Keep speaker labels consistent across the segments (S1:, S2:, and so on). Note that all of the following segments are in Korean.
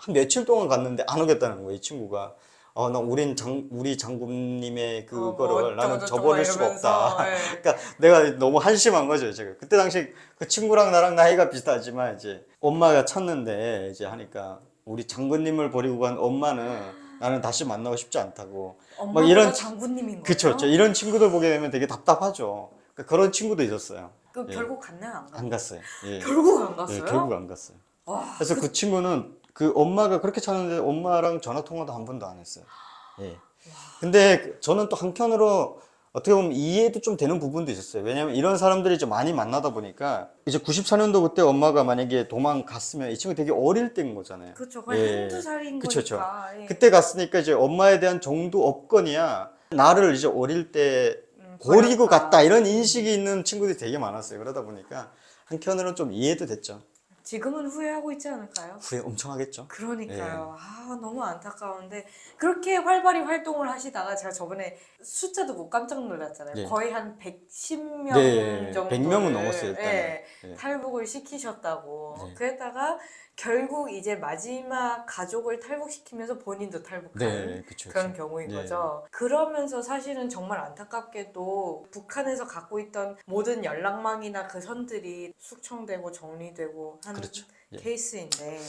S1: 한 며칠 동안 갔는데 안 오겠다는 거예요, 이 친구가. 나 우리 장군님의
S2: 뭐
S1: 그거를 나는
S2: 어쩌고저쩌고
S1: 저버릴 수가
S2: 이러면서,
S1: 없다.
S2: 예.
S1: 그러니까 내가 너무 한심한 거죠, 제가. 그때 당시 그 친구랑 나랑 나이가 비슷하지만 이제 엄마가 찾는데 이제 하니까 우리 장군님을 버리고 간 엄마는 나는 다시 만나고 싶지 않다고. 막
S2: 엄마보다 장군님인
S1: 그쵸,
S2: 거예요?
S1: 이런 친구들 보게 되면 되게 답답하죠. 그러니까 그런 친구도 있었어요.
S2: 그
S1: 예.
S2: 결국 갔나요? 안 갔나요?
S1: 안 갔어요. 예.
S2: 결국 안
S1: 예,
S2: 갔어요?
S1: 결국 안 갔어요.
S2: 와,
S1: 그래서 그 친구는 그 엄마가 그렇게 찾는데 엄마랑 전화 통화도 한 번도 안 했어요. 예. 근데 저는 또 한편으로 어떻게 보면 이해도 좀 되는 부분도 있었어요. 왜냐면 이런 사람들이 좀 많이 만나다 보니까 이제 94년도 그때 엄마가 만약에 도망갔으면 이 친구 되게 어릴 때인 거잖아요.
S2: 그렇죠. 거의 한두 살인
S1: 그쵸,
S2: 거니까. 예.
S1: 그때 갔으니까 이제 엄마에 대한 정도 없거니와 나를 이제 어릴 때 버리고
S2: 버렸다.
S1: 갔다 이런 인식이 있는 친구들이 되게 많았어요. 그러다 보니까 한편으로는 좀 이해도 됐죠.
S2: 지금은 후회하고 있지 않을까요?
S1: 후회 엄청 하겠죠.
S2: 그러니까요. 아, 너무 안타까운데 그렇게 활발히 활동을 하시다가 제가 저번에 숫자 듣고 깜짝 놀랐잖아요.
S1: 예.
S2: 거의 한 110명
S1: 네,
S2: 정도를
S1: 100명은 넘었어요, 일단은.
S2: 예,
S1: 예.
S2: 탈북을 시키셨다고.
S1: 네.
S2: 그랬다가 결국 이제 마지막 가족을 탈북시키면서 본인도 탈북한
S1: 네, 그쵸,
S2: 그런
S1: 그쵸.
S2: 경우인
S1: 예.
S2: 거죠. 그러면서 사실은 정말 안타깝게도 북한에서 갖고 있던 모든 연락망이나 그 선들이 숙청되고 정리되고 하는
S1: 그렇죠. 예.
S2: 케이스인데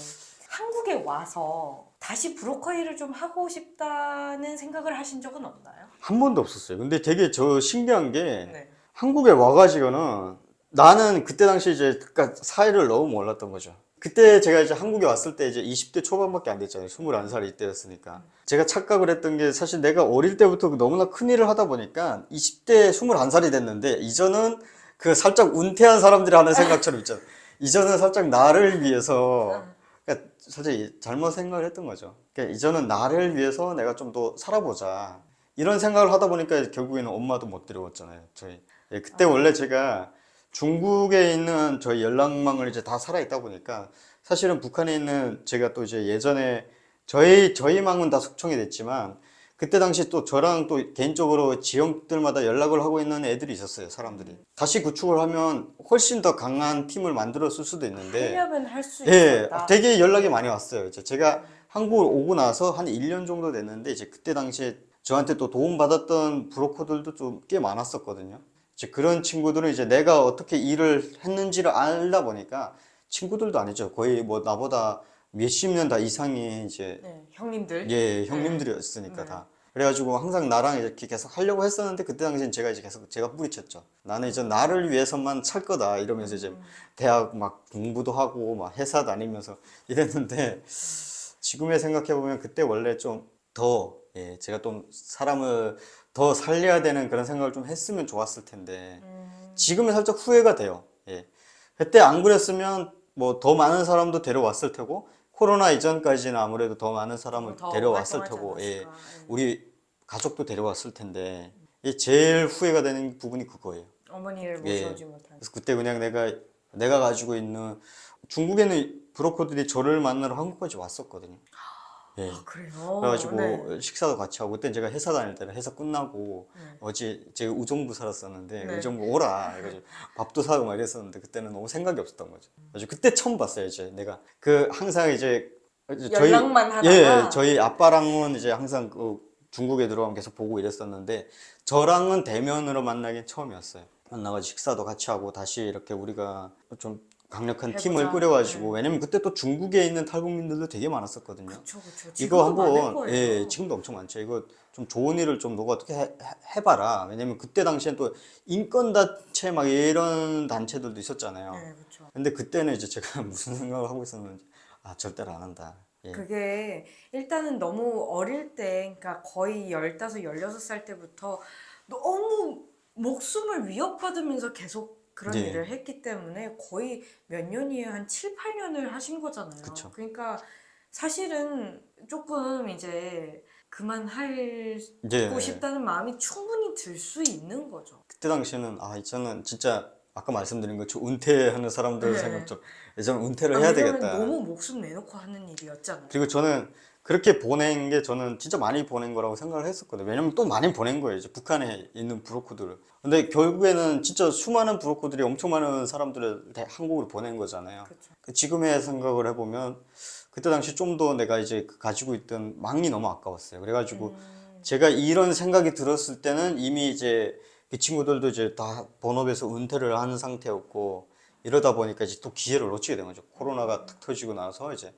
S2: 한국에 와서 다시 브로커 일을 좀 하고 싶다는 생각을 하신 적은 없나요?
S1: 한 번도 없었어요. 근데 되게 저 신기한 게
S2: 네.
S1: 한국에 와가지고는 나는 그때 당시 이제 그러니까 사회를 너무 몰랐던 거죠. 그때 제가 이제 한국에 왔을 때 이제 20대 초반밖에 안 됐잖아요. 21살 이때였으니까. 제가 착각을 했던 게 사실 내가 어릴 때부터 너무나 큰 일을 하다 보니까 20대 21살이 됐는데 이전은 그 살짝 은퇴한 사람들이 하는 생각처럼 있잖아요. 이전은 살짝 나를 위해서 그러니까 살짝 잘못 생각을 했던 거죠. 그러니까 이전은 나를 위해서 내가 좀 더 살아보자. 이런 생각을 하다 보니까 결국에는 엄마도 못 데려왔잖아요. 저희. 예, 그때 원래 제가 중국에 있는 저희 연락망을 이제 다 살아있다 보니까 사실은 북한에 있는 제가 또 이제 예전에 저희 망은 다 숙청이 됐지만 그때 당시 또 저랑 또 개인적으로 지역들마다 연락을 하고 있는 애들이 있었어요, 사람들이. 다시 구축을 하면 훨씬 더 강한 팀을 만들었을 수도 있는데
S2: 하려면 할 수
S1: 예,
S2: 있었다.
S1: 되게 연락이 많이 왔어요. 이제 제가 한국을 오고 나서 한 1년 정도 됐는데 이제 그때 당시에 저한테 또 도움받았던 브로커들도 좀 꽤 많았었거든요. 이제 그런 친구들은 이제 내가 어떻게 일을 했는지를 알다 보니까 친구들도 아니죠. 거의 뭐 나보다 몇십 년 다 이상이 이제
S2: 네, 형님들.
S1: 예, 형님들이었으니까
S2: 네.
S1: 다. 그래가지고 항상 나랑 이렇게 계속 하려고 했었는데 그때 당시엔 제가 이제 계속 제가 뿌리쳤죠. 나는 이제 나를 위해서만 살 거다 이러면서 이제 대학 막 공부도 하고 막 회사 다니면서 이랬는데 지금에 생각해 보면 그때 원래 좀 더 예, 제가 좀 사람을 더 살려야 되는 그런 생각을 좀 했으면 좋았을 텐데 지금은 살짝 후회가 돼요. 예. 그때 안 그랬으면 뭐 더 많은 사람도 데려왔을 테고 코로나 이전까지는 아무래도 더 많은 사람을
S2: 더
S1: 데려왔을
S2: 활동하지
S1: 테고 예.
S2: 않았을까. 예.
S1: 우리 가족도 데려왔을 텐데 이 제일 후회가 되는 부분이 그거예요.
S2: 어머니를
S1: 예.
S2: 모셔오지 못한.
S1: 그래서 그때 그냥 내가 가지고 있는 중국에는 브로커들이 저를 만나러 한국까지 왔었거든요. 예.
S2: 아, 그래요?
S1: 그래가지고
S2: 네.
S1: 식사도 같이 하고 그때 제가 회사 다닐 때는 회사 끝나고
S2: 네.
S1: 어제 제가 의정부 살았었는데
S2: 네.
S1: 의정부 오라 해가지고 밥도 사고 막 이랬었는데 그때는 너무 생각이 없었던 거죠. 그래서 그때 처음 봤어요 이제 내가 그 항상 이제
S2: 연락만 하다가.
S1: 예 저희 아빠랑은 이제 항상 그 중국에 들어가면 계속 보고 이랬었는데 저랑은 대면으로 만나긴 처음이었어요. 만나가지고 식사도 같이 하고 다시 이렇게 우리가 좀 강력한
S2: 해보자.
S1: 팀을 꾸려가지고
S2: 네.
S1: 왜냐면 그때 또 중국에 있는 탈북민들도 되게 많았었거든요.
S2: 그쵸.
S1: 이거
S2: 지금도 많을
S1: 한번
S2: 거예요.
S1: 예 지금도 엄청 많죠. 이거 좀 좋은 일을 좀 너가 어떻게 해봐라. 왜냐면 그때 당시엔 또 인권 단체 막 이런 단체들도 있었잖아요.
S2: 네, 그렇죠.
S1: 근데 그때는 이제 제가 무슨 생각을 하고 있었는지 절대로 안 한다. 예.
S2: 그게 일단은 너무 어릴 때, 그러니까 거의 15, 16살 때부터 너무 목숨을 위협받으면서 계속 그런
S1: 네.
S2: 일을 했기 때문에 거의 몇 년이에요? 한 7, 8년을 하신 거잖아요.
S1: 그쵸.
S2: 그러니까 사실은 조금 이제 그만하고
S1: 예.
S2: 싶다는 마음이 충분히 들 수 있는 거죠.
S1: 그때 당시에는 저는 진짜 아까 말씀드린 것처럼 은퇴하는 사람들
S2: 네.
S1: 생각 좀 예전 은퇴를 해야
S2: 왜냐면
S1: 되겠다.
S2: 너무 목숨 내놓고 하는 일이었잖아요.
S1: 그리고 저는 그렇게 보낸 게 저는 진짜 많이 보낸 거라고 생각을 했었거든요. 왜냐면 또 많이 보낸 거예요. 이제 북한에 있는 브로커들을. 근데 결국에는 진짜 수많은 브로커들이 엄청 많은 사람들을 한국으로 보낸 거잖아요.
S2: 그렇죠.
S1: 지금의 생각을 해보면 그때 당시 좀 더 내가 이제 가지고 있던 망이 너무 아까웠어요. 그래가지고 제가 이런 생각이 들었을 때는 이미 이제 그 친구들도 이제 다 본업에서 은퇴를 한 상태였고 이러다 보니까 이제 또 기회를 놓치게 된 거죠. 코로나가 탁 터지고 나서 이제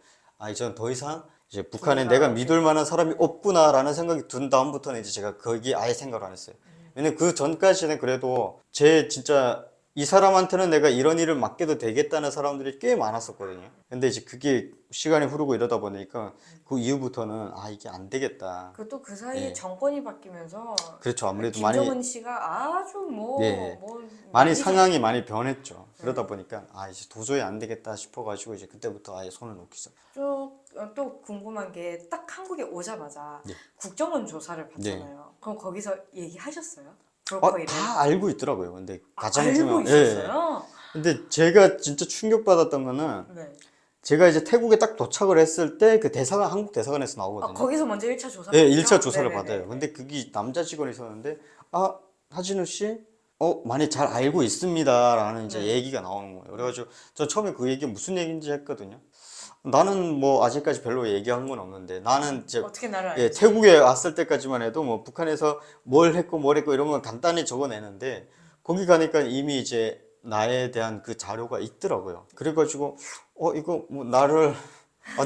S1: 이제는 더 이상 이제 북한에 내가 믿을 만한 사람이 없구나라는 생각이 든 다음부터는 이제 제가 거기 아예 생각을 안 했어요. 왜냐면 그 전까지는 그래도 제 진짜 이 사람한테는 내가 이런 일을 맡겨도 되겠다는 사람들이 꽤 많았었거든요. 근데 이제 그게 시간이 흐르고 이러다 보니까 그 이후부터는 이게 안 되겠다.
S2: 그것도 그 사이에
S1: 예.
S2: 정권이 바뀌면서
S1: 그렇죠. 아무래도 많이
S2: 김정은 씨가 아주
S1: 예.
S2: 뭐
S1: 많이 상황이 많이 변했죠. 그러다 보니까 이제 도저히 안 되겠다 싶어가지고 이제 그때부터 아예 손을 놓기 시작.
S2: 또 궁금한 게 딱 한국에 오자마자
S1: 네.
S2: 국정원 조사를 받잖아요. 그럼 거기서 얘기하셨어요?
S1: 어,
S2: 브로커 일을
S1: 다 알고 있더라고요. 근데 가장
S2: 알고
S1: 중요한
S2: 있었어요?
S1: 근데 제가 진짜 충격받았던 거는
S2: 네.
S1: 제가 이제 태국에 딱 도착을 했을 때 그 대사관 한국 대사관에서 나오거든요.
S2: 거기서 먼저 1차 조사를
S1: 예,
S2: 받죠?
S1: 1차 조사를
S2: 네네네.
S1: 받아요. 근데 그게 남자 직원이 있었는데 하진우 씨 많이 잘 알고 있습니다라는 이제
S2: 네.
S1: 얘기가 나오는 거예요. 그래가지고 저 처음에 그 얘기 무슨 얘기인지 했거든요. 나는 뭐 아직까지 별로 얘기한 건 없는데 나는 이제
S2: 어떻게 나를 알지?
S1: 예, 태국에 왔을 때까지만 해도 뭐 북한에서 뭘 했고 이런 건 간단히 적어내는데 거기 가니까 이미 이제 나에 대한 그 자료가 있더라고요. 그래가지고 이거 뭐 나를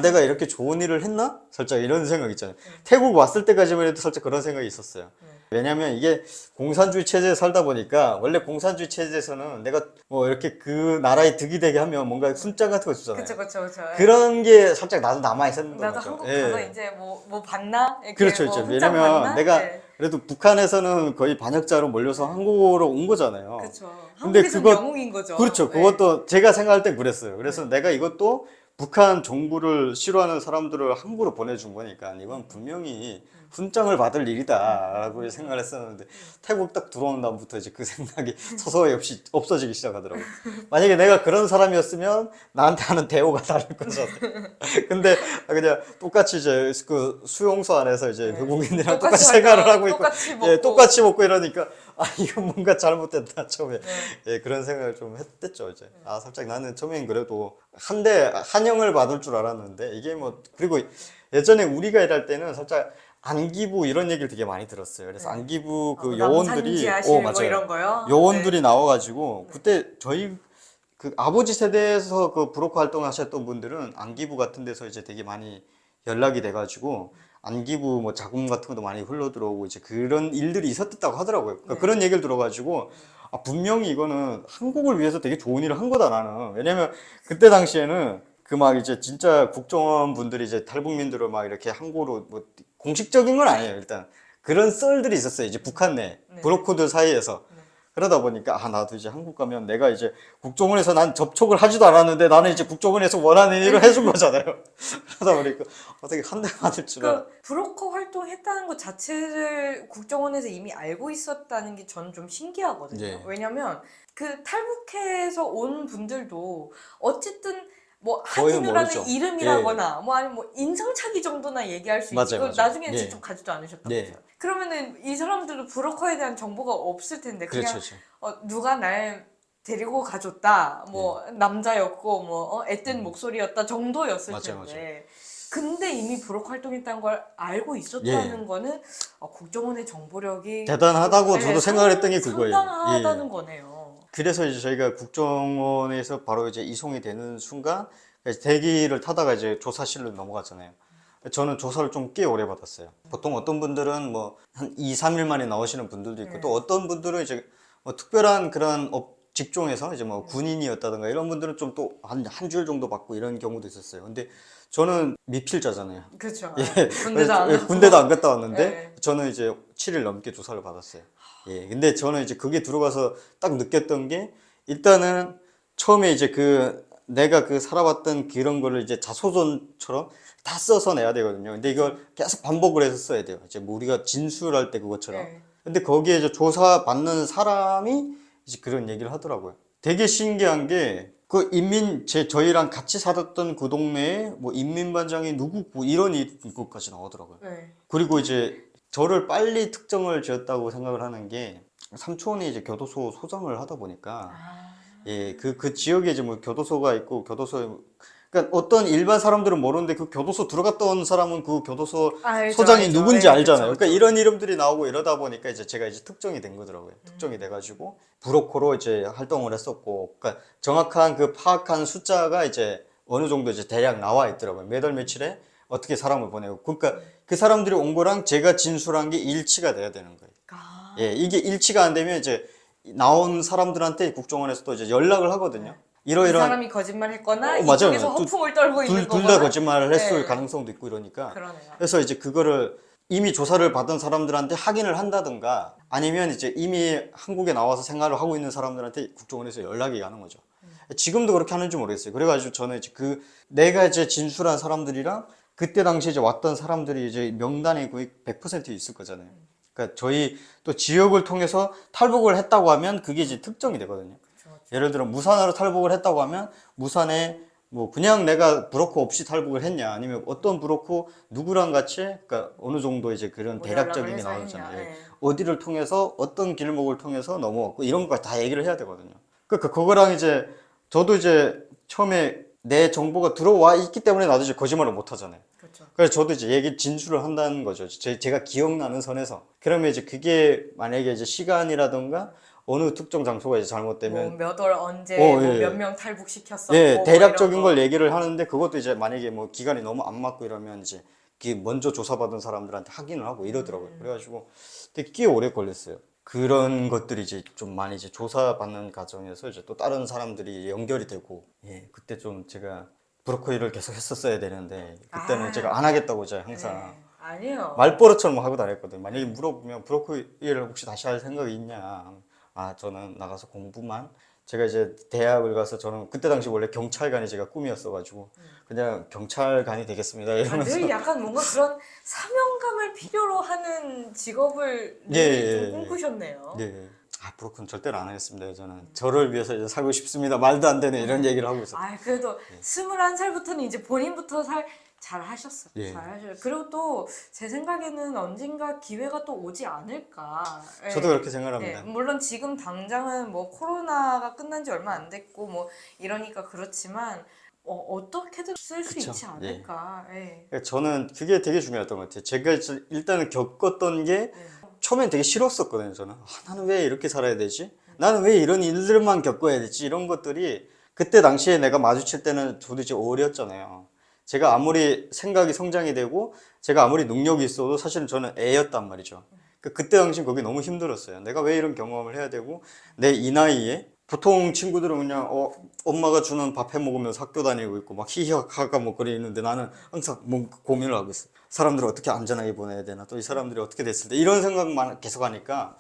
S1: 내가 이렇게 좋은 일을 했나? 살짝 이런 생각 있잖아요. 태국 왔을 때까지만 해도 살짝 그런 생각이 있었어요. 왜냐면 이게 공산주의 체제에 살다 보니까 원래 공산주의 체제에서는 내가 뭐 이렇게 그 나라에 득이 되게 하면 뭔가 순장 같은 거 주잖아요.
S2: 그쵸.
S1: 그런 게 살짝 나도 남아 있었는
S2: 나도
S1: 거죠.
S2: 한국
S1: 예.
S2: 가서 이제 뭐 봤나? 이렇게
S1: 그렇죠,
S2: 뭐
S1: 그렇죠.
S2: 훈장
S1: 왜냐면
S2: 받나?
S1: 내가
S2: 네.
S1: 그래도 북한에서는 거의 반역자로 몰려서 한국으로 온 거잖아요.
S2: 그렇죠.
S1: 근데
S2: 한국에서는 영웅인 거죠.
S1: 그렇죠.
S2: 네.
S1: 그것도 제가 생각할 땐 그랬어요. 그래서 내가 이것도 북한 정부를 싫어하는 사람들을 한국으로 보내준 거니까 이건 분명히 훈장을 받을 일이다라고 생각을 했었는데 태국 딱 들어온 다음부터 이제 그 생각이 서서히 없이 없어지기 시작하더라고요. 만약에 내가 그런 사람이었으면 나한테 하는 대우가 다를 거잖아요. 근데 그냥 똑같이 이제 그 수용소 안에서 이제 외국인이랑 똑같이 생활을 하고 있고
S2: 똑같이 먹고.
S1: 예, 똑같이 먹고 이러니까 이건 뭔가 잘못됐다 처음에 예, 그런 생각을 좀 했댔죠 이제. 살짝 나는 처음엔 그래도 한영을 받을 줄 알았는데 이게 뭐 그리고 예전에 우리가 일할 때는 살짝 안기부 이런 얘기를 되게 많이 들었어요. 그래서 안기부 그 요원들이
S2: 남산지하실 뭐
S1: 맞아요.
S2: 이런 거요?
S1: 요원들이 나와가지고 그때 저희 그 아버지 세대에서 그 브로커 활동하셨던 분들은 안기부 같은 데서 이제 되게 많이 연락이 돼가지고 안기부 뭐 자금 같은 것도 많이 흘러 들어오고 이제 그런 일들이 있었다고 하더라고요. 그러니까 그런 얘기를 들어가지고 분명히 이거는 한국을 위해서 되게 좋은 일을 한 거다 나는. 왜냐면 그때 당시에는 그 막 이제 진짜 국정원 분들이 이제 탈북민들을 막 이렇게 한국으로 뭐 공식적인 건 아니에요. 일단 그런 썰들이 있었어요. 이제 북한 내 브로커들 사이에서. 그러다 보니까 나도 이제 한국 가면 내가 이제 국정원에서 난 접촉을 하지도 않았는데 나는 이제 국정원에서 원하는 일을 해준 거잖아요. 그러다 보니까 어떻게 한 대 맞을 줄 알아.
S2: 브로커 활동했다는 것 자체를 국정원에서 이미 알고 있었다는 게 저는 좀 신기하거든요.
S1: 네.
S2: 왜냐면 그 탈북해서 온 분들도 어쨌든 뭐
S1: 거의
S2: 하진우라는
S1: 모르죠.
S2: 이름이라거나 뭐 아니면 뭐 인상착의 정도나 얘기할 수
S1: 맞아요,
S2: 있고
S1: 맞아요.
S2: 나중에
S1: 예.
S2: 직접 가지도 않으셨다면서요.
S1: 네.
S2: 그러면은 이 사람들도 브로커에 대한 정보가 없을 텐데 그냥
S1: 그렇죠.
S2: 누가 날 데리고 가줬다 뭐 남자였고 뭐 앳된 목소리였다 정도였을
S1: 맞아요,
S2: 텐데 근데 이미 브로커 활동했다는 걸 알고 있었다는 거는 국정원의 정보력이
S1: 대단하다고 저도 생각을 했던 게 그거예요.
S2: 상당하다는 거네요.
S1: 그래서 이제 저희가 국정원에서 바로 이제 이송이 되는 순간 대기를 타다가 이제 조사실로 넘어갔잖아요. 저는 조사를 좀 꽤 오래 받았어요. 보통 어떤 분들은 뭐 한 2, 3일 만에 나오시는 분들도 있고 또 어떤 분들은 이제 뭐 특별한 그런 직종에서 이제 뭐 군인이었다든가 이런 분들은 좀 또 한 주일 정도 받고 이런 경우도 있었어요. 근데 저는 미필자잖아요.
S2: 그렇죠.
S1: 예.
S2: 군대도 안 가고.
S1: 군대도 안 갔다 왔는데
S2: 예.
S1: 저는 이제 7일 넘게 조사를 받았어요. 예. 근데 저는 이제 그게 들어가서 딱 느꼈던 게 일단은 처음에 이제 내가 살아왔던 그런 거를 이제 자소전처럼 다 써서 내야 되거든요. 근데 이걸 계속 반복을 해서 써야 돼요. 이제 뭐 우리가 진술할 때 그것처럼.
S2: 네.
S1: 근데 거기에 이제 조사 받는 사람이 이제 그런 얘기를 하더라고요. 되게 신기한 게 저희랑 같이 살았던 그 동네에 뭐 인민반장이 누구고 이런 것까지 나오더라고요.
S2: 네.
S1: 그리고 이제 저를 빨리 특정을 지었다고 생각을 하는 게 삼촌이 이제 교도소 소장을 하다 보니까 예, 그 지역에 이제 뭐 교도소가 있고 교도소에 그러니까 어떤 일반 사람들은 모르는데 그 교도소 들어갔다 온 사람은 그 교도소
S2: 알죠,
S1: 소장이
S2: 알죠.
S1: 누군지
S2: 네,
S1: 알잖아요.
S2: 그쵸,
S1: 그러니까
S2: 그쵸.
S1: 이런 이름들이 나오고 이러다 보니까 이제 제가 이제 특정이 된 거더라고요. 특정이 돼가지고 브로커로 이제 활동을 했었고, 그러니까 정확한 그 파악한 숫자가 이제 어느 정도 이제 대략 나와 있더라고요. 몇 월 며칠에 어떻게 사람을 보내고. 그러니까 그 사람들이 온 거랑 제가 진술한 게 일치가 돼야 되는 거예요.
S2: 아,
S1: 예, 이게 일치가 안 되면 이제 나온 사람들한테 국정원에서도 이제 연락을 하거든요.
S2: 이
S1: 이러이러한
S2: 사람이 거짓말했거나
S1: 맞아요.
S2: 이쪽에서 허풍을 떨고 있는
S1: 둘 다
S2: 거거나.
S1: 거짓말을 했을
S2: 네.
S1: 가능성도 있고 이러니까.
S2: 그러네요.
S1: 그래서 이제 그거를 이미 조사를 받은 사람들한테 확인을 한다든가 아니면 이제 이미 한국에 나와서 생활을 하고 있는 사람들한테 국정원에서 연락이 가는 거죠. 지금도 그렇게 하는지 모르겠어요. 그래가지고 저는 이제 내가 이제 진술한 사람들이랑 그때 당시에 이제 왔던 사람들이 이제 명단에 거의 100% 있을 거잖아요. 그러니까 저희 또 지역을 통해서 탈북을 했다고 하면 그게 이제 특정이 되거든요.
S2: 그렇죠.
S1: 예를 들어 무산으로 탈북을 했다고 하면 무산에 뭐 그냥 내가 브로커 없이 탈북을 했냐 아니면 어떤 브로커 누구랑 같이 그러니까 어느 정도 이제 그런
S2: 뭐
S1: 대략적인
S2: 연락을
S1: 게
S2: 해서
S1: 나오잖아요.
S2: 했냐, 네.
S1: 어디를 통해서 어떤 길목을 통해서 넘어왔고 이런 거 다 얘기를 해야 되거든요. 그러니까 그거랑 이제 저도 이제 처음에 내 정보가 들어와 있기 때문에 나도 이제 거짓말을 못 하잖아요.
S2: 그렇죠.
S1: 그래서 저도 이제 얘기 진술을 한다는 거죠. 제가 기억나는 선에서. 그러면 이제 그게 만약에 이제 시간이라든가 어느 특정 장소가 이제 잘못되면
S2: 뭐 몇 월 언제
S1: 어,
S2: 뭐
S1: 예.
S2: 몇 명 탈북시켰었고
S1: 예,
S2: 뭐
S1: 대략적인
S2: 이런
S1: 걸
S2: 거.
S1: 얘기를 하는데 그것도 이제 만약에 뭐 기간이 너무 안 맞고 이러면 이제 그 먼저 조사받은 사람들한테 확인을 하고 이러더라고요. 그래가지고 되게 꽤 오래 걸렸어요. 그런 것들이 이제 좀 많이 이제 조사받는 과정에서 이제 또 다른 사람들이 연결이 되고, 예, 그때 좀 제가 브로커 일을 계속 했었어야 되는데 그때는
S2: 아.
S1: 제가 안 하겠다고 이제 항상
S2: 네. 아니요.
S1: 말버릇처럼 하고 다녔거든요. 만약에 물어보면 브로커 일을 혹시 다시 할 생각이 있냐? 아, 저는 나가서 공부만. 제가 이제 대학을 가서 저는 그때 당시 원래 경찰관이 제가 꿈이었어가지고 그냥 경찰관이 되겠습니다.
S2: 아,
S1: 이러면서
S2: 늘 약간 뭔가 그런 사명감을 필요로 하는 직업을 늘
S1: 예,
S2: 좀 꿈꾸셨네요.
S1: 예. 아, 브로커는 절대로 안 하겠습니다. 저는 저를 위해서 이제 살고 싶습니다. 말도 안 되는 이런 얘기를 하고 있었어요.
S2: 아, 그래도 21살부터는 이제 본인부터 잘 하셨어요.
S1: 예.
S2: 잘 하셔요. 그리고 또 제 생각에는 언젠가 기회가 또 오지 않을까. 예.
S1: 저도 그렇게
S2: 예,
S1: 생각합니다.
S2: 물론 지금 당장은 뭐 코로나가 끝난 지 얼마 안 됐고 뭐 이러니까 그렇지만 어떻게든 쓸 수
S1: 그쵸.
S2: 있지 않을까. 예.
S1: 그러니까 저는 그게 되게 중요했던 것 같아요. 제가 일단은 겪었던 게
S2: 네.
S1: 처음엔 되게 싫었었거든요. 저는 나는 왜 이렇게 살아야 되지? 나는 왜 이런 일들만 겪어야 되지? 이런 것들이 그때 당시에 내가 마주칠 때는 저도 이제 어렸잖아요. 제가 아무리 생각이 성장이 되고 제가 아무리 능력이 있어도 사실은 저는 애였단 말이죠. 그때 당시 거기 너무 힘들었어요. 내가 왜 이런 경험을 해야 되고 내 이 나이에 보통 친구들은 그냥 엄마가 주는 밥 해 먹으면서 학교 다니고 있고 막 히히하가 뭐 그래 있는데 나는 항상 뭐 고민을 하고 있어. 사람들을 어떻게 안전하게 보내야 되나 또 이 사람들이 어떻게 됐을 때 이런 생각만 계속 하니까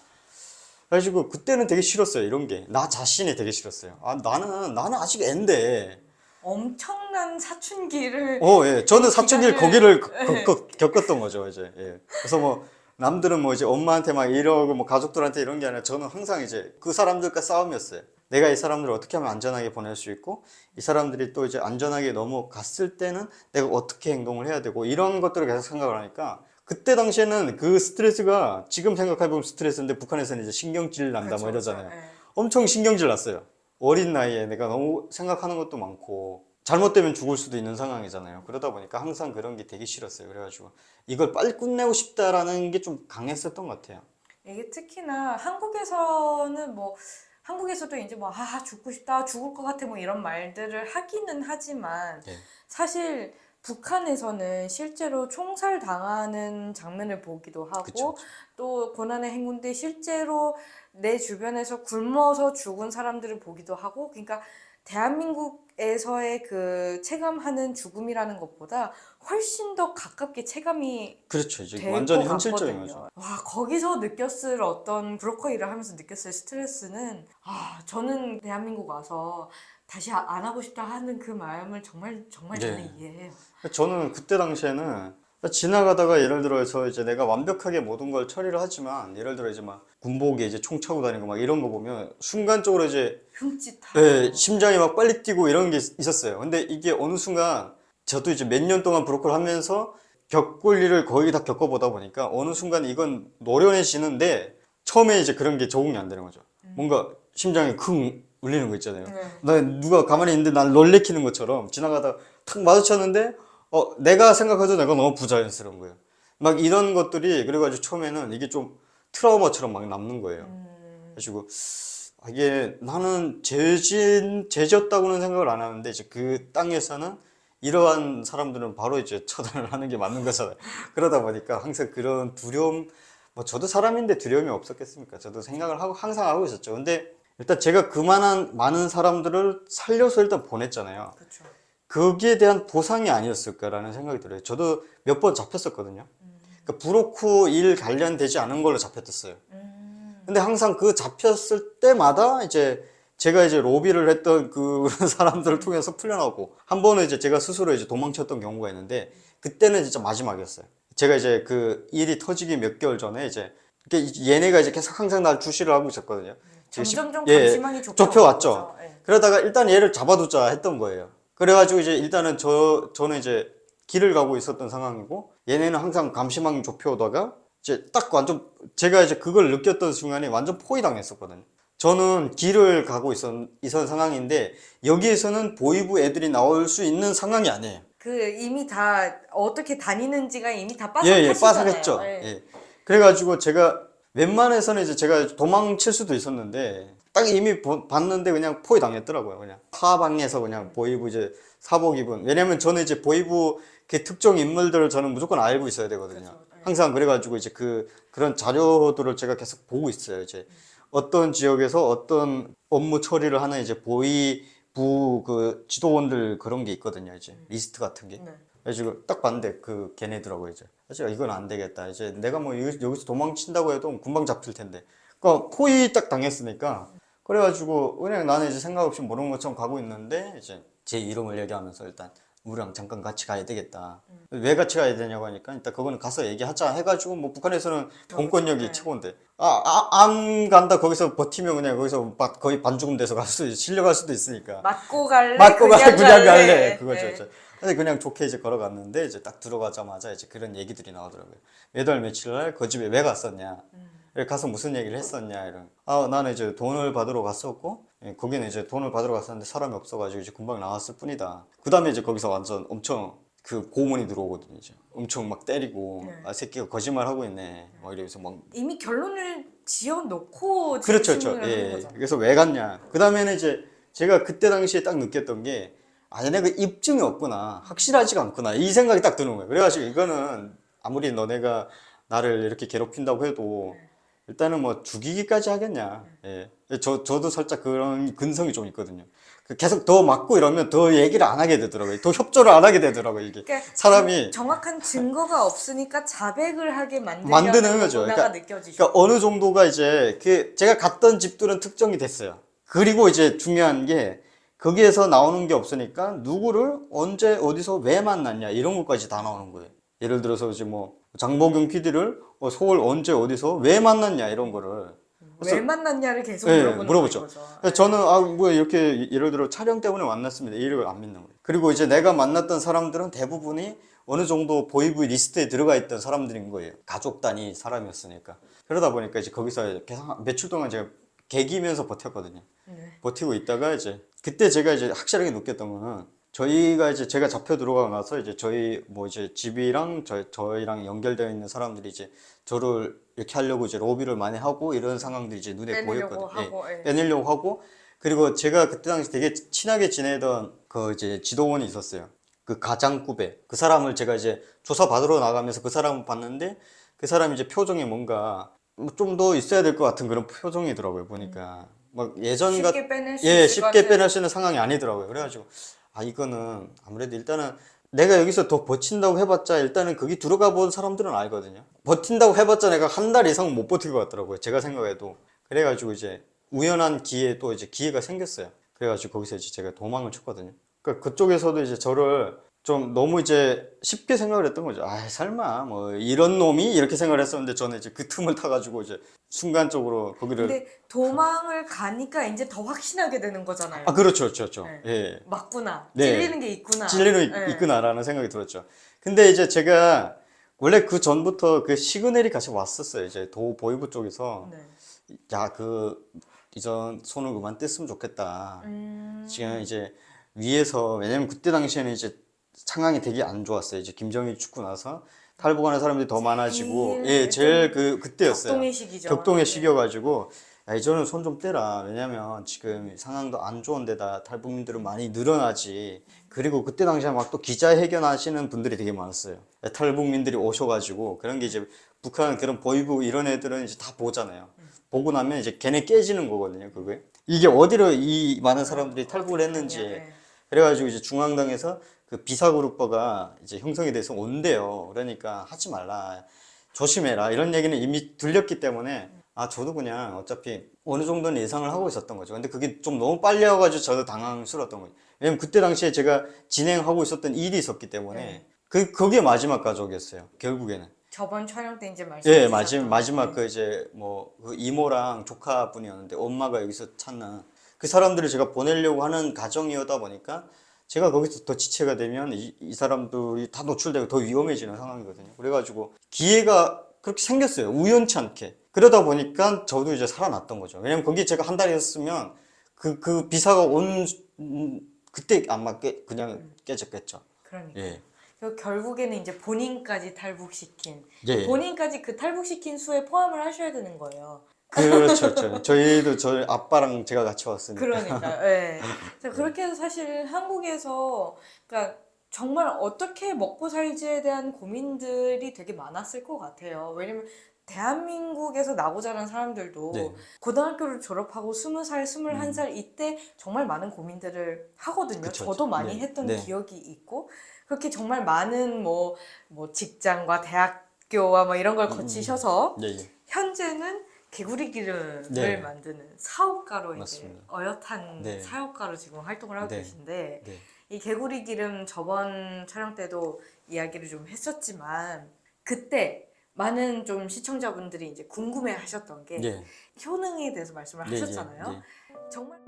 S1: 그래가지고 그때는 되게 싫었어요. 이런 게 나 자신이 되게 싫었어요. 아 나는 아직 앤데
S2: 엄청난 사춘기를
S1: 예. 저는 사춘기를
S2: 기간을-
S1: 거기를
S2: 네.
S1: 겪었던 거죠, 이제. 예. 그래서 뭐, 남들은 뭐 이제 엄마한테 막 이러고 뭐 가족들한테 이런 게 아니라 저는 항상 이제 그 사람들과 싸움이었어요. 내가 이 사람들을 어떻게 하면 안전하게 보낼 수 있고, 이 사람들이 또 이제 안전하게 넘어갔을 때는 내가 어떻게 행동을 해야 되고, 이런 것들을 계속 생각을 하니까, 그때 당시에는 그 스트레스가 지금 생각해보면 스트레스인데 북한에서는 이제 신경질 난다 뭐
S2: 그렇죠,
S1: 이러잖아요.
S2: 그렇죠. 예.
S1: 엄청 신경질 났어요. 어린 나이에 내가 너무 생각하는 것도 많고 잘못되면 죽을 수도 있는 상황이잖아요. 그러다 보니까 항상 그런 게 되게 싫었어요. 그래가지고 이걸 빨리 끝내고 싶다라는 게 좀 강했었던 것 같아요.
S2: 이게 특히나 한국에서는 뭐 한국에서도 이제 뭐 죽고 싶다 죽을 것 같아 뭐 이런 말들을 하기는 하지만
S1: 네.
S2: 사실 북한에서는 실제로 총살 당하는 장면을 보기도 하고
S1: 그쵸.
S2: 또 고난의 행군데 실제로 내 주변에서 굶어서 죽은 사람들을 보기도 하고 그러니까 대한민국에서의 그 체감하는 죽음이라는 것보다 훨씬 더 가깝게 체감이
S1: 그렇죠. 이제
S2: 될
S1: 완전히
S2: 것
S1: 현실적인
S2: 같거든요.
S1: 거죠.
S2: 와, 거기서 느꼈을 어떤 브로커 일을 하면서 느꼈을 스트레스는 저는 대한민국 와서 다시 안 하고 싶다 하는 그 마음을 정말
S1: 네.
S2: 저는 이해해요.
S1: 저는 그때 당시에는 지나가다가 예를 들어서 이제 내가 완벽하게 모든 걸 처리를 하지만 예를 들어 이제 막 군복에 이제 총 차고 다니고 막 이런 거 보면 순간적으로 이제
S2: 흉짓하고
S1: 심장이 막 빨리 뛰고 이런 게 있었어요. 근데 이게 어느 순간 저도 이제 몇 년 동안 브로커를 하면서 겪을 일을 거의 다 겪어보다 보니까 어느 순간 이건 노련해지는데 처음에 이제 그런 게 적응이 안 되는 거죠. 뭔가 심장이 쿵 울리는 거 있잖아요.
S2: 네.
S1: 나 누가 가만히 있는데 난 놀래키는 것처럼 지나가다 탁 마주쳤는데 내가 생각해도 내가 너무 부자연스러운 거예요. 막 이런 것들이 그래가지고 처음에는 이게 좀 트라우마처럼 막 남는 거예요. 그래가지고 이게 나는 죄졌다고는 생각을 안 하는데 이제 그 땅에서는 이러한 사람들은 바로 이제 처단을 하는 게 맞는 거잖아요. 그러다 보니까 항상 그런 두려움, 뭐 저도 사람인데 두려움이 없었겠습니까? 저도 생각을 하고 항상 하고 있었죠. 근데 일단 제가 그만한 많은 사람들을 살려서 일단 보냈잖아요.
S2: 그렇죠.
S1: 거기에 대한 보상이 아니었을까라는 생각이 들어요. 저도 몇 번 잡혔었거든요. 그러니까 브로커 일 관련되지 않은 걸로 잡혔었어요. 근데 항상 그 잡혔을 때마다 이제 제가 이제 로비를 했던 그 사람들을 통해서 풀려나오고 한 번은 이제 제가 스스로 이제 도망쳤던 경우가 있는데 그때는 진짜 마지막이었어요. 제가 이제 그 일이 터지기 몇 개월 전에 이제 얘네가 이제 계속 항상 날 주시를 하고 있었거든요.
S2: 점점점
S1: 예,
S2: 감시망이
S1: 좁혀왔죠.
S2: 거죠. 예.
S1: 그러다가 일단 얘를 잡아두자 했던 거예요. 그래가지고 이제 일단은 저는 이제 길을 가고 있었던 상황이고 얘네는 항상 감시망이 좁혀오다가 이제 딱 완전 제가 이제 그걸 느꼈던 순간에 완전 포위당했었거든요. 저는 길을 가고 있었던 상황인데 여기에서는 보이부 애들이 나올 수 있는 상황이 아니에요.
S2: 그 이미 다 어떻게 다니는지가 이미 다
S1: 예,
S2: 빠삭하시잖아요.
S1: 빠삭했죠.
S2: 예.
S1: 예. 그래가지고 제가 웬만해서는 이제 제가 도망칠 수도 있었는데 딱 이미 봤는데 그냥 포위당했더라고요. 그냥 사방에서 그냥 보이부 이제 사복 입은. 왜냐면 저는 이제 보이부 그 특정 인물들을 저는 무조건 알고 있어야 되거든요.
S2: 그렇죠. 예.
S1: 항상 그래가지고 이제 그런 자료들을 제가 계속 보고 있어요. 이제 어떤 지역에서 어떤 업무 처리를 하는 이제 보이부 그 지도원들 그런 게 있거든요. 이제 리스트 같은 게.
S2: 네.
S1: 그래가지고 딱 봤는데 그 걔네더라고요. 이제 사실 이건 안 되겠다. 이제 내가 뭐 여기서 도망친다고 해도 금방 잡힐 텐데. 그러니까 포위 딱 당했으니까. 그래가지고 그냥 나는 이제 생각 없이 모르는 것처럼 가고 있는데 이제 제 이름을 얘기하면서 일단 우리랑 잠깐 같이 가야 되겠다. 왜 같이 가야 되냐고 하니까 일단 그거는 가서 얘기하자 해가지고 뭐 북한에서는 공권력이
S2: 네.
S1: 최고인데 안 간다 거기서 버티면 그냥 거기서 거의 반죽음 돼서 갈 수도 실려갈 수도 있으니까
S2: 맞고 갈래?
S1: 맞고 그냥 갈래 그거죠.
S2: 네.
S1: 이제. 근데 그냥 좋게 이제 걸어갔는데 이제 딱 들어가자마자 이제 그런 얘기들이 나오더라고요. 몇 월 며칠 날 그 집에 왜 갔었냐? 가서 무슨 얘기를 했었냐 이런. 나는 이제 돈을 받으러 갔었고 거기는 이제 돈을 받으러 갔었는데 사람이 없어가지고 이제 금방 나왔을 뿐이다. 그 다음에 이제 거기서 완전 엄청 그 고문이 들어오거든요. 이제 엄청 막 때리고
S2: 네.
S1: 새끼가 거짓말 하고 있네. 막 이러면서 막
S2: 이미 결론을 지어 놓고
S1: 그렇죠,
S2: 지금
S1: 그렇죠.
S2: 신문을 하는
S1: 예.
S2: 거잖아요.
S1: 그래서 왜 갔냐? 그 다음에는 이제 제가 그때 당시에 딱 느꼈던 게 얘네가 입증이 없구나, 확실하지가 않구나 이 생각이 딱 드는 거예요. 그래가지고 이거는 아무리 너네가 나를 이렇게 괴롭힌다고 해도 일단은 뭐 죽이기까지 하겠냐. 예. 저도 살짝 그런 근성이 좀 있거든요. 계속 더 맞고 이러면 더 얘기를 안 하게 되더라고요. 더 협조를 안 하게 되더라고요, 이게.
S2: 그러니까
S1: 사람이
S2: 정확한 증거가 없으니까 자백을 하게
S1: 만드는 거죠.
S2: 문화가
S1: 그러니까
S2: 느껴지죠.
S1: 어느 정도가 이제 제가 갔던 집들은 특정이 됐어요. 그리고 이제 중요한 게 거기에서 나오는 게 없으니까 누구를 언제 어디서 왜 만났냐 이런 것까지 다 나오는 거예요. 예를 들어서 이제 뭐 장보경 PD를 서울 언제 어디서 왜 만났냐 이런 거를
S2: 왜 만났냐를 계속
S1: 예,
S2: 물어보는
S1: 물어보죠.
S2: 거죠.
S1: 그래서 저는 뭐 이렇게 예를 들어 촬영 때문에 만났습니다. 이걸 안 믿는 거예요. 그리고 이제 내가 만났던 사람들은 대부분이 어느 정도 보이브 리스트에 들어가 있던 사람들인 거예요. 가족 단위 사람이었으니까. 그러다 보니까 이제 거기서 계속 며칠 동안 제가 개기면서 버텼거든요.
S2: 네.
S1: 버티고 있다가 이제 그때 제가 이제 확실하게 느꼈던 거는 저희가 이제 제가 잡혀 들어가고 나서 이제 저희 뭐 이제 집이랑 저희랑 연결되어 있는 사람들이 이제 저를 이렇게 하려고 이제 로비를 많이 하고 이런 상황들이 이제 눈에
S2: 빼내려고
S1: 보였거든요.
S2: 하고, 예.
S1: 빼내려고 하고 그리고 제가 그때 당시 되게 친하게 지내던 그 이제 지도원이 있었어요. 그 가장급에 그 사람을 제가 이제 조사 받으러 나가면서 그 사람을 봤는데 그 사람이 이제 표정이 뭔가 좀 더 있어야 될 것 같은 그런 표정이더라고요. 보니까 막 예전 같
S2: 쉽게 빼낼 수
S1: 예,
S2: 있을 것
S1: 쉽게
S2: 같은.
S1: 빼낼 수 있는 상황이 아니더라고요. 그래가지고 이거는 아무래도 일단은 내가 여기서 더 버틴다고 해봤자 일단은 거기 들어가 본 사람들은 알거든요. 버틴다고 해봤자 내가 한 달 이상은 못 버틸 것 같더라고요. 제가 생각해도. 그래가지고 이제 우연한 기회에 또 이제 기회가 생겼어요. 그래가지고 거기서 이제 제가 도망을 쳤거든요. 그러니까 그쪽에서도 이제 저를 좀 너무 이제 쉽게 생각을 했던 거죠. 설마 뭐 이런 놈이 이렇게 생각을 했었는데 저는 이제 그 틈을 타가지고 이제 순간적으로 거기를
S2: 근데 도망을 가니까 이제 더 확신하게 되는 거잖아요.
S1: 그렇죠, 그렇죠.
S2: 네.
S1: 예.
S2: 맞구나.
S1: 네.
S2: 찔리는 게 있구나.
S1: 찔리는
S2: 네.
S1: 있구나라는 생각이 들었죠. 근데 이제 제가 원래 그 전부터 그 시그널이 같이 왔었어요. 이제 보이부 쪽에서
S2: 네.
S1: 야, 이전 손을 그만 뗐으면 좋겠다. 지금 이제 위에서, 왜냐면 그때 당시에는 이제 상황이 되게 안 좋았어요. 이제 김정일 죽고 나서 탈북하는 사람들이 더 많아지고, 예, 제일 그때였어요.
S2: 격동의 시기죠.
S1: 격동의
S2: 네.
S1: 시기여가지고, 야, 이제는 손 좀 떼라. 왜냐면 지금 상황도 안 좋은데다 탈북민들은 많이 늘어나지. 그리고 그때 당시에 막 또 기자회견 하시는 분들이 되게 많았어요. 탈북민들이 오셔가지고, 그런 게 이제 북한 그런 보이브 이런 애들은 이제 다 보잖아요. 보고 나면 이제 걔네 깨지는 거거든요, 그게. 이게 어디로 이 많은 사람들이 탈북을 했는지.
S2: 네.
S1: 그래가지고 이제 중앙당에서 그 비사그룹파가 이제 형성이 돼서 온대요. 그러니까 하지 말라. 조심해라. 이런 얘기는 이미 들렸기 때문에, 아, 저도 그냥 어차피 어느 정도는 예상을 하고 있었던 거죠. 근데 그게 좀 너무 빨리 와가지고 저도 당황스러웠던 거죠. 왜냐면 그때 당시에 제가 진행하고 있었던 일이 있었기 때문에,
S2: 네.
S1: 그게 마지막 가족이었어요. 결국에는.
S2: 저번 촬영 때 이제
S1: 예,
S2: 말씀하셨던
S1: 마지막 그 이제 뭐 그 이모랑 조카분이었는데 엄마가 여기서 찾는 그 사람들을 제가 보내려고 하는 가정이었다 보니까 제가 거기서 더 지체가 되면 이 사람들이 다 노출되고 더 위험해지는 상황이거든요. 그래가지고 기회가 그렇게 생겼어요. 우연치 않게. 그러다 보니까 저도 이제 살아났던 거죠. 왜냐면 거기 제가 한 달 있었으면 그 비사가 온 그때 아마 그냥 깨졌겠죠.
S2: 그러니까.
S1: 예.
S2: 결국에는 이제 본인까지 탈북시킨,
S1: 예.
S2: 본인까지 그 탈북시킨 수에 포함을 하셔야 되는 거예요.
S1: 그렇죠, 그렇죠. 저희도 저희 아빠랑 제가 같이 왔으니까.
S2: 그러니까, 예. 그래서 그렇게 해서 사실 한국에서, 그러니까 정말 어떻게 먹고 살지에 대한 고민들이 되게 많았을 것 같아요. 왜냐면 대한민국에서 나고 자란 사람들도
S1: 네.
S2: 고등학교를 졸업하고 20살, 21살 이때 정말 많은 고민들을 하거든요.
S1: 그쵸,
S2: 저도
S1: 그쵸.
S2: 많이
S1: 네.
S2: 했던
S1: 네.
S2: 기억이 있고, 그렇게 정말 많은 뭐 직장과 대학교와 뭐 이런 걸 거치셔서
S1: 예, 예.
S2: 현재는 개구리 기름을
S1: 네.
S2: 만드는 사업가로 이제
S1: 맞습니다.
S2: 어엿한
S1: 네.
S2: 사업가로 지금 활동을 하고
S1: 네.
S2: 계신데,
S1: 네.
S2: 이 개구리 기름 저번 촬영 때도 이야기를 좀 했었지만, 그때 많은 좀 시청자분들이 이제 궁금해 하셨던 게
S1: 예.
S2: 효능에 대해서 말씀을
S1: 예, 예,
S2: 하셨잖아요.
S1: 예.
S2: 정말